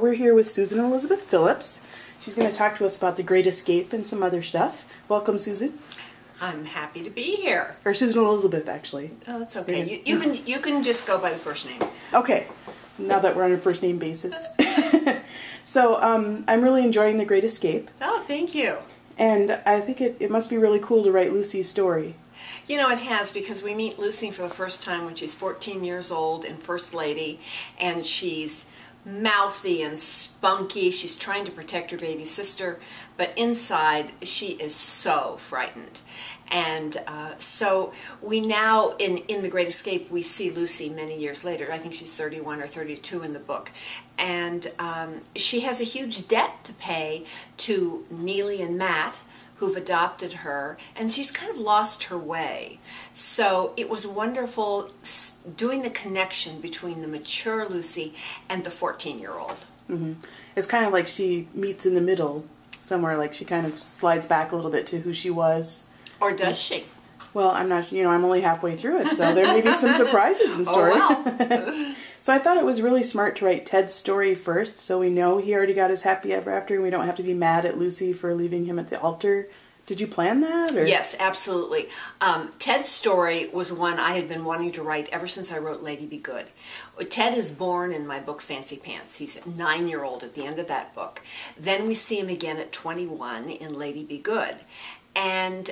we're here with Susan Elizabeth Phillips. She's going to talk to us about The Great Escape and some other stuff. Welcome, Susan. I'm happy to be here. Or Susan Elizabeth, actually. Oh, that's okay. You can just go by the first name. Okay, now that we're on a first name basis. So I'm really enjoying The Great Escape. Oh, thank you. And I think it must be really cool to write Lucy's story. You know, it has, because we meet Lucy for the first time when she's 14 years old and First Lady, and she's mouthy and spunky. She's trying to protect her baby sister, but inside she is so frightened. And so we now, in The Great Escape, we see Lucy many years later. I think she's 31 or 32 in the book. And she has a huge debt to pay to Neely and Matt, who've adopted her, and she's kind of lost her way. So it was wonderful doing the connection between the mature Lucy and the 14-year-old. Mm-hmm. It's kind of like she meets in the middle somewhere, like she kind of slides back a little bit to who she was. Or does she? Well, I'm not, I'm only halfway through it, so there may be some surprises in store. Oh, well. So I thought it was really smart to write Ted's story first, so we know he already got his happy ever after, and we don't have to be mad at Lucy for leaving him at the altar. Did you plan that? Or? Yes, absolutely. Ted's story was one I had been wanting to write ever since I wrote Lady Be Good. Ted is born in my book Fancy Pants. He's a 9-year-old at the end of that book. Then we see him again at 21 in Lady Be Good. And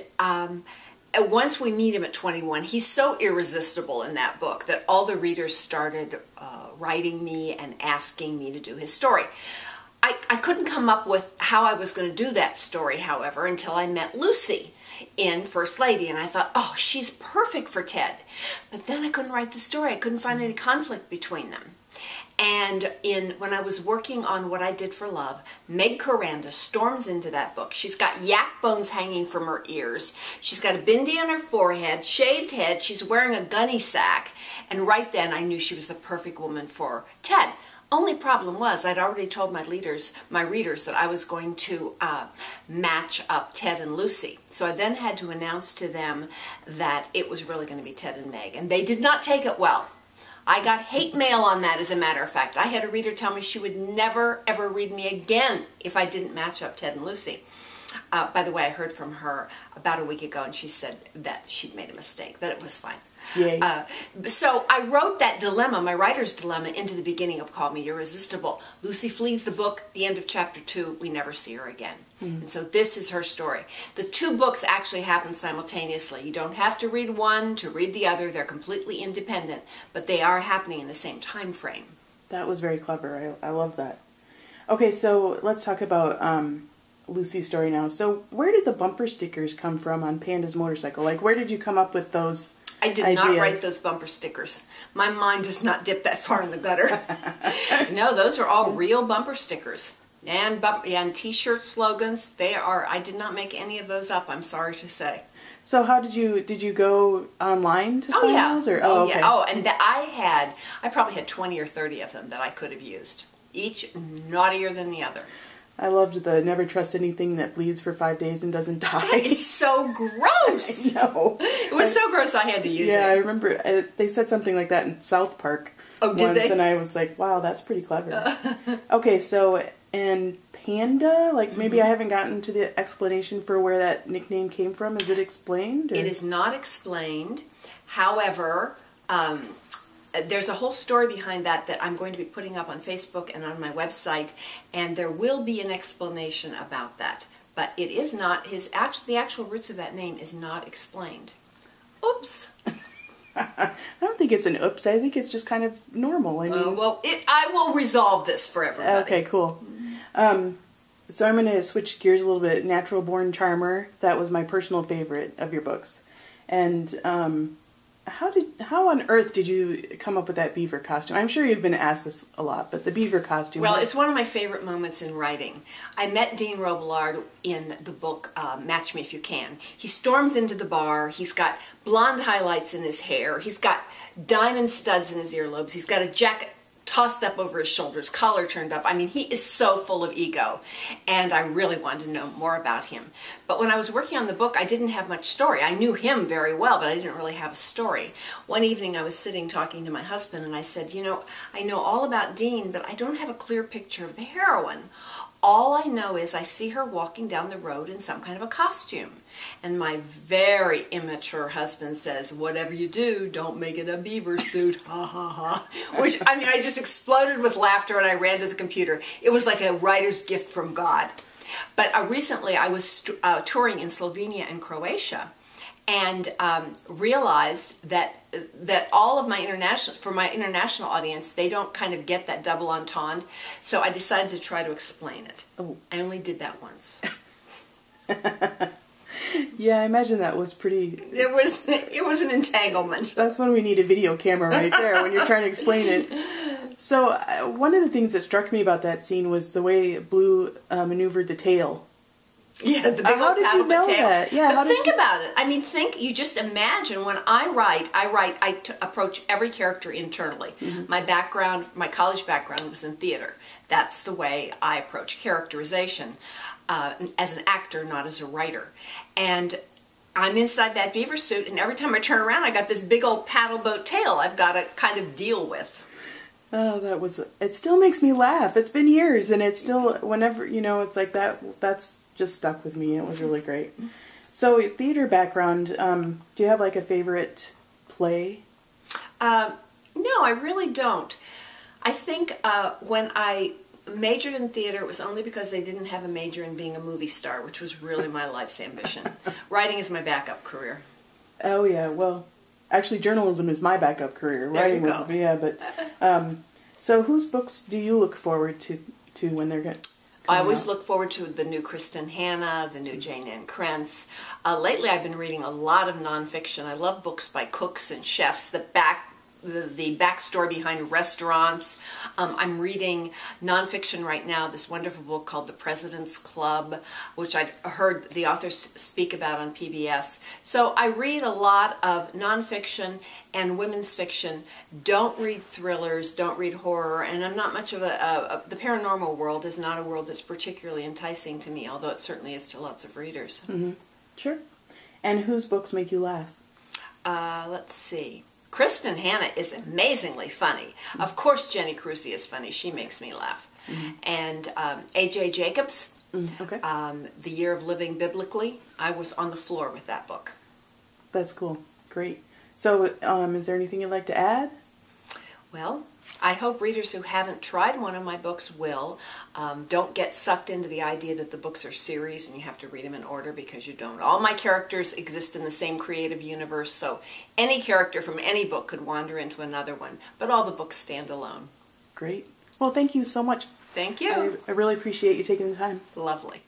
once we meet him at 21, he's so irresistible in that book that all the readers started writing me and asking me to do his story. I couldn't come up with how I was going to do that story, however, until I met Lucy in First Lady, and I thought, oh, she's perfect for Ted. But then I couldn't write the story. I couldn't find any conflict between them. And when I was working on What I Did for Love, Meg Coranda storms into that book. She's got yak bones hanging from her ears. She's got a bindi on her forehead, shaved head. She's wearing a gunny sack. And right then I knew she was the perfect woman for Ted. Only problem was I'd already told my readers that I was going to match up Ted and Lucy. So I then had to announce to them that it was really going to be Ted and Meg. And they did not take it well. I got hate mail on that, as a matter of fact. I had a reader tell me she would never, ever read me again if I didn't match up Ted and Lucy. By the way, I heard from her about a week ago, and she said that she'd made a mistake, that it was fine. Yay. So I wrote that dilemma, my writer's dilemma, into the beginning of Call Me Irresistible. Lucy flees the book, the end of chapter 2, we never see her again. And so this is her story. The two books actually happen simultaneously. You don't have to read one to read the other. They're completely independent, but they are happening in the same time frame. That was very clever. I love that. Okay, so let's talk about Lucy's story now. So where did the bumper stickers come from on Panda's motorcycle? Like, where did you come up with those I did ideas? not write those bumper stickers. My mind does not dip that far in the gutter. No, those are all real bumper stickers. And t-shirt slogans. I did not make any of those up, I'm sorry to say. So how did you go online to find those? Or? Oh, okay. Yeah. Oh, and I probably had 20 or 30 of them that I could have used. Each naughtier than the other. I loved the never trust anything that bleeds for 5 days and doesn't die. That is so gross. No. It was so gross I had to use it. Yeah, I remember they said something like that in South Park did they? And I was like, wow, that's pretty clever. Okay, so, and Panda, like maybe I haven't gotten to the explanation for where that nickname came from. Is it explained? Or? It is not explained. However, there's a whole story behind that I'm going to be putting up on Facebook and on my website, and there will be an explanation about that. But it is not, the actual roots of that name is not explained. Oops. I don't think it's an oops. I think it's just kind of normal. I mean, I will resolve this for everybody. Okay, cool. So I'm going to switch gears a little bit. Natural Born Charmer. That was my personal favorite of your books. And how on earth did you come up with that beaver costume? I'm sure you've been asked this a lot, but the beaver costume. Well, it's one of my favorite moments in writing. I met Dean Robillard in the book Match Me If You Can. He storms into the bar. He's got blonde highlights in his hair. He's got diamond studs in his earlobes. He's got a jacket tossed up over his shoulders, collar turned up. I mean, he is so full of ego, and I really wanted to know more about him. But when I was working on the book, I didn't have much story. I knew him very well, but I didn't really have a story. One evening I was sitting talking to my husband, and I said, you know, I know all about Dean, but I don't have a clear picture of the heroine. All I know is I see her walking down the road in some kind of a costume. And my very immature husband says, whatever you do, don't make it a beaver suit, ha ha ha. Which, I mean, I just exploded with laughter and I ran to the computer. It was like a writer's gift from God. But recently I was touring in Slovenia and Croatia, and realized that all of my international audience, they don't kind of get that double entendre. So I decided to try to explain it. Oh. I only did that once. Yeah, I imagine that was pretty... It was an entanglement. That's when we need a video camera right there, when you're trying to explain it. So one of the things that struck me about that scene was the way Blue maneuvered the tail. Yeah, the big old how did you know tail. that? Yeah, but think about it. I mean, you just imagine when I write, I approach every character internally. Mm-hmm. My background, my college background was in theater. That's the way I approach characterization as an actor, not as a writer. And I'm inside that beaver suit, and every time I turn around, I got this big old paddle boat tail I've got to kind of deal with. Oh, it still makes me laugh. It's been years, and it's still, whenever, you know, it's like that's just stuck with me. It was really great. So, theater background, do you have like a favorite play? No, I really don't. I think when I majored in theater, it was only because they didn't have a major in being a movie star, which was really my life's ambition. Writing is my backup career. Oh, yeah. Well, actually, journalism is my backup career. Writing was, yeah, but... so whose books do you look forward to when they're going to I always look forward to the new Kristen Hanna, the new Jane Ann Krentz. Lately I've been reading a lot of nonfiction. I love books by cooks and chefs, the backstory behind restaurants. I'm reading nonfiction right now, this wonderful book called The President's Club, which I heard the authors speak about on PBS. So I read a lot of nonfiction and women's fiction. Don't read thrillers, don't read horror, and I'm not much of the paranormal world is not a world that's particularly enticing to me, although it certainly is to lots of readers. Mm-hmm. Sure. And whose books make you laugh? Let's see. Kristen Hanna is amazingly funny. Mm-hmm. Of course, Jenny Cruzy is funny. She makes me laugh. Mm-hmm. And A.J. Jacobs, okay. The Year of Living Biblically. I was on the floor with that book. That's cool. Great. So, is there anything you'd like to add? Well, I hope readers who haven't tried one of my books will. Don't get sucked into the idea that the books are series and you have to read them in order, because you don't. All my characters exist in the same creative universe, so any character from any book could wander into another one, but all the books stand alone. Great. Well, thank you so much. Thank you. I really appreciate you taking the time. Lovely.